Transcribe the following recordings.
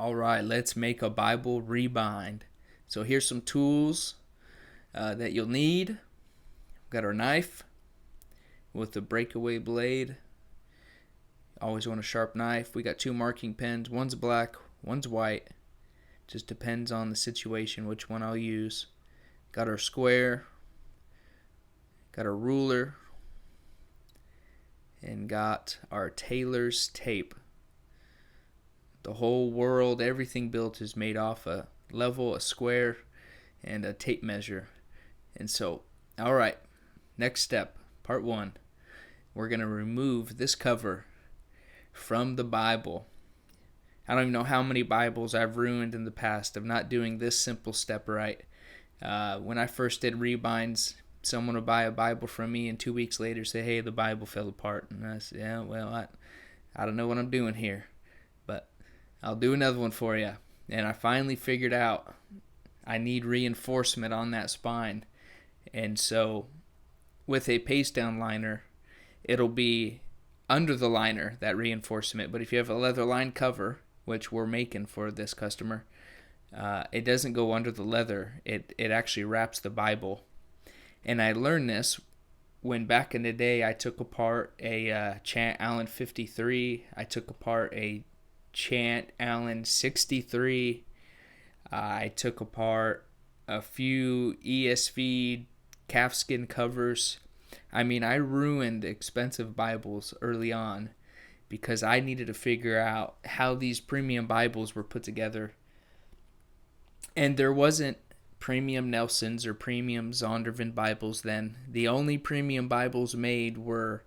All right, let's make a Bible rebind. So here's some tools that you'll need. We've got our knife with the breakaway blade. Always want a sharp knife. We got two marking pens. One's black, one's white. Just depends on the situation which one I'll use. Got our square. Got our ruler. And got our tailor's tape. The whole world, everything built is made off a level, a square, and a tape measure. And so, all right, next step, part one. We're going to remove this cover from the Bible. I don't even know how many Bibles I've ruined in the past of not doing this simple step right. When I first did rebinds, someone would buy a Bible from me and 2 weeks later say, hey, the Bible fell apart. And I said, yeah, well, I don't know what I'm doing here. But I'll do another one for you. And I finally figured out I need reinforcement on that spine. And so with a paste down liner, it'll be under the liner, that reinforcement. But if you have a leather lined cover, which we're making for this customer, it doesn't go under the leather. It actually wraps the Bible. And I learned this when back in the day I took apart a Chant Allen 53. I took apart a Chant Allen 63. I took apart a few ESV calfskin covers. I mean, I ruined expensive Bibles early on because I needed to figure out how these premium Bibles were put together. And there wasn't premium Nelsons or premium Zondervan Bibles then. The only premium Bibles made were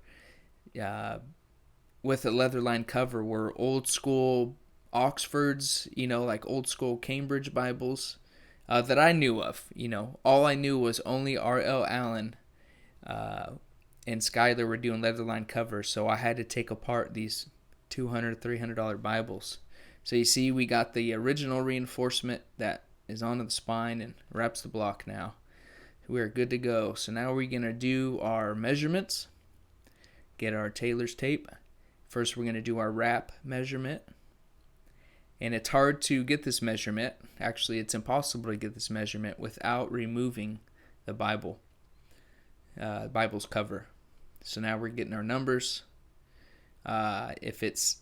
with a leather-lined cover were old school Oxfords, like old school Cambridge Bibles that I knew of. All I knew was only R.L. Allen and Schuyler were doing leather-lined covers, so I had to take apart these $200, $300 Bibles. So you see, we got the original reinforcement that is on the spine and wraps the block now. We're good to go. So now we're going to do our measurements, get our tailor's tape. First, we're going to do our wrap measurement. And it's hard to get this measurement. Actually, it's impossible to get this measurement without removing the Bible's cover. So now we're getting our numbers. If it's,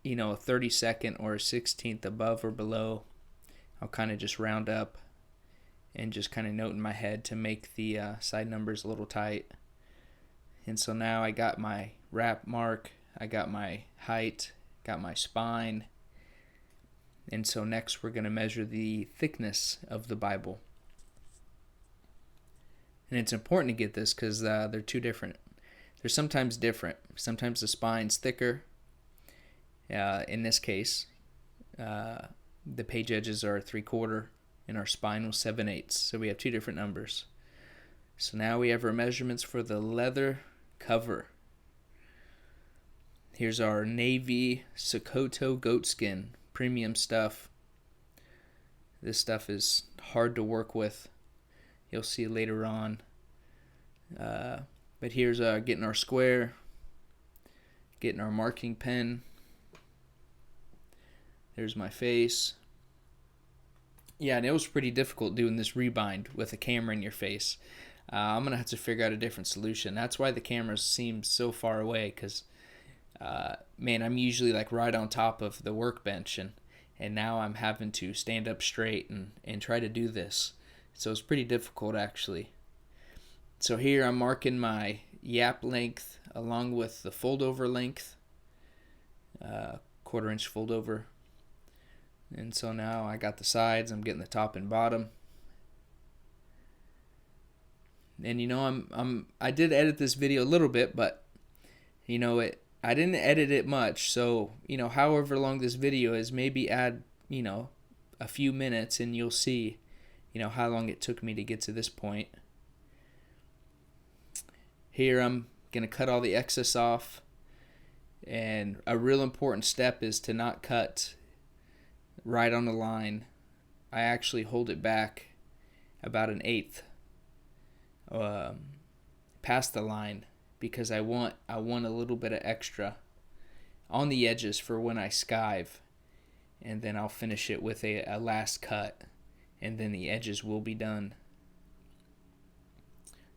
a 32nd or a 16th above or below, I'll kind of just round up and just kind of note in my head to make the side numbers a little tight. And so now I got my wrap mark, I got my height, got my spine. And so next we're going to measure the thickness of the Bible. And it's important to get this because they're two different. They're sometimes different. Sometimes the spine's thicker. In this case, the page edges are 3/4 and our spine was 7/8. So we have two different numbers. So now we have our measurements for the leather cover. Here's our navy Sokoto goatskin, premium stuff. This stuff is hard to work with. You'll see later on. But here's getting our square, getting our marking pen. There's my face. Yeah, and it was pretty difficult doing this rebind with a camera in your face. I'm going to have to figure out a different solution. That's why the camera seems so far away because, I'm usually like right on top of the workbench and now I'm having to stand up straight and try to do this. So it's pretty difficult actually. So here I'm marking my yap length along with the fold over length, 1/4 inch fold over. And so now I got the sides, I'm getting the top and bottom. And I did edit this video a little bit, but I didn't edit it much. So, however long this video is, maybe add, a few minutes and you'll see, how long it took me to get to this point. Here I'm going to cut all the excess off. And a real important step is to not cut right on the line. I actually hold it back about 1/8 past the line because I want a little bit of extra on the edges for when I skive. and then I'll finish it with a last cut, and then the edges will be done.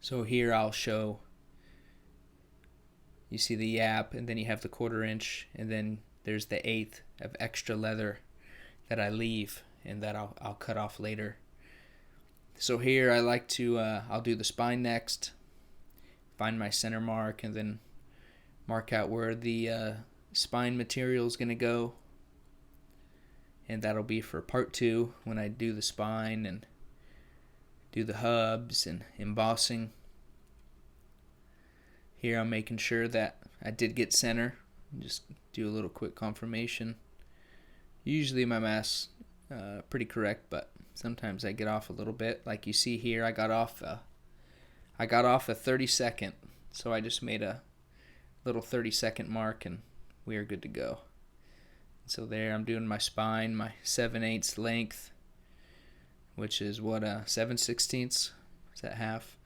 So here I'll show, you see the yap, and then you have the 1/4 inch, and then there's the 1/8 of extra leather that I leave and that I'll cut off later. So here I like to, I'll do the spine next, find my center mark, and then mark out where the spine material is going to go. And that'll be for part 2 when I do the spine and do the hubs and embossing. Here I'm making sure that I did get center. Just do a little quick confirmation. Usually my math's pretty correct, but sometimes I get off a little bit. Like you see here, I got off a 32nd, so I just made a little 32nd mark, and we are good to go. So there, I'm doing my spine, my 7/8 length, which is what, 7/16? Is that half?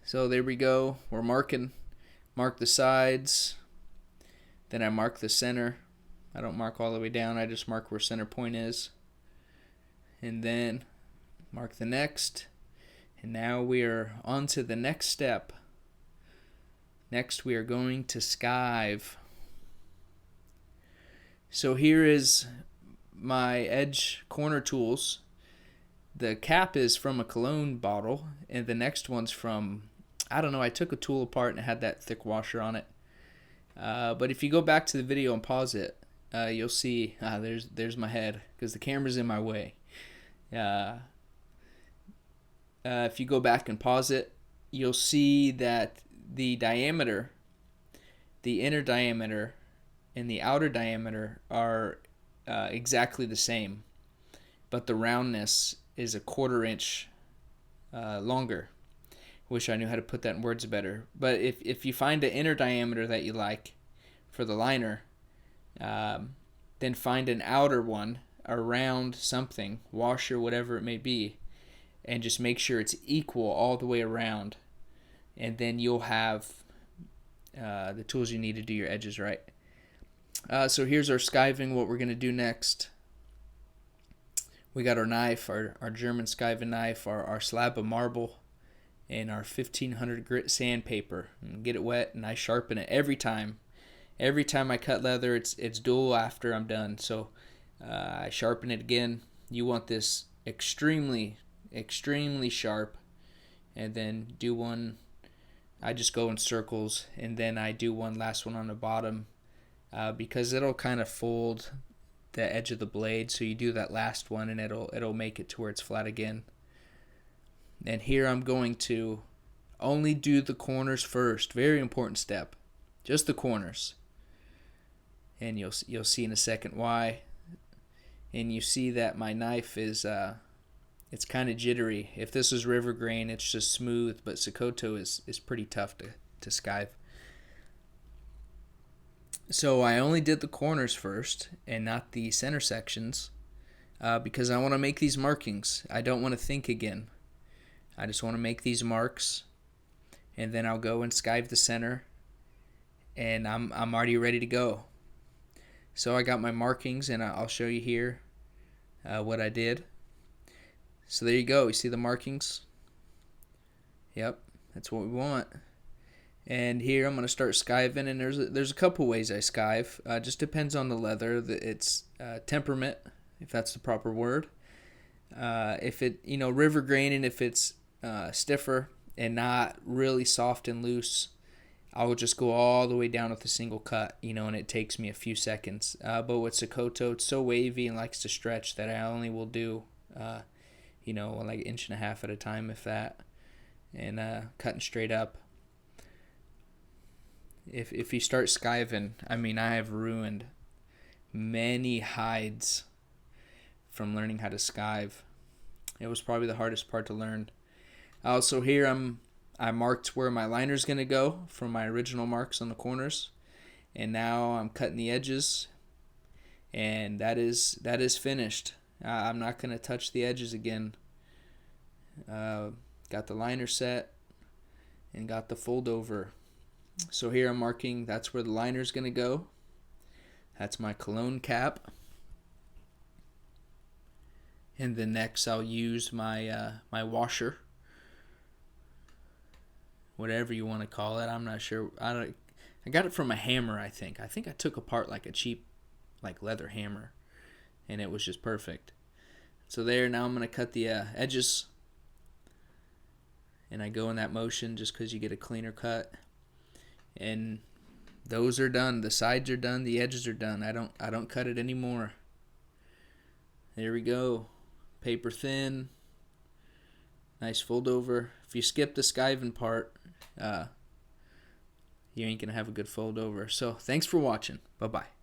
So there we go. We're mark the sides, then I mark the center. I don't mark all the way down, I just mark where center point is, and then mark the next. And now we are on to the next step. Next we are going to skive. So here is my edge corner tools. The cap is from a cologne bottle, and the next one's from, I don't know, I took a tool apart and it had that thick washer on it. But if you go back to the video and pause it, you'll see, there's my head, because the camera's in my way. If you go back and pause it, you'll see that the diameter, the inner diameter, and the outer diameter are exactly the same, but the roundness is a 1/4 inch longer. Wish I knew how to put that in words better. But if you find an inner diameter that you like for the liner, then find an outer one around something, washer, whatever it may be, and just make sure it's equal all the way around, and then you'll have the tools you need to do your edges right. So here's our skiving, what we're going to do next. We got our knife, our German skiving knife, our slab of marble, and our 1500 grit sandpaper. And get it wet, and I sharpen it every time. Every time I cut leather, it's dual after I'm done. So I sharpen it again. You want this extremely, extremely sharp. And then do one, I just go in circles, and then I do one last one on the bottom. Because it'll kind of fold the edge of the blade, so you do that last one and it'll make it to where it's flat again. And here I'm going to only do the corners first. Very important step, just the corners. And you'll see in a second why. And you see that my knife is it's kind of jittery. If this is river grain, it's just smooth, but Sokoto is pretty tough to skive. So I only did the corners first and not the center sections because I want to make these markings. I don't want to think again. I just want to make these marks, and then I'll go and skive the center, and I'm already ready to go. So I got my markings, and I'll show you here what I did. So there you go. You see the markings? Yep, that's what we want. And here I'm going to start skiving, and there's a couple ways I skive. Just depends on the leather. It's temperament, if that's the proper word. If it, river grain, and if it's stiffer and not really soft and loose, I will just go all the way down with a single cut, and it takes me a few seconds. But with Sokoto, it's so wavy and likes to stretch that I only will do, like 1.5 inches at a time, if that, and cutting straight up. If you start skiving, I have ruined many hides from learning how to skive. It was probably the hardest part to learn. So here I marked where my liner's going to go from my original marks on the corners, and now I'm cutting the edges, and that is finished. I'm not going to touch the edges again. Got the liner set and got the fold over. So here I'm marking, that's where the liner's going to go. That's my cologne cap. And then next I'll use my my washer, whatever you want to call it. I'm not sure. I got it from a hammer, I think. I think I took apart like a cheap like leather hammer, and it was just perfect. So there, now I'm going to cut the edges, and I go in that motion just because you get a cleaner cut. And those are done. The sides are done. The edges are done. I don't cut it anymore. There we go. Paper thin. Nice fold over. If you skip the skiving part, you ain't gonna have a good fold over. So thanks for watching. Bye bye.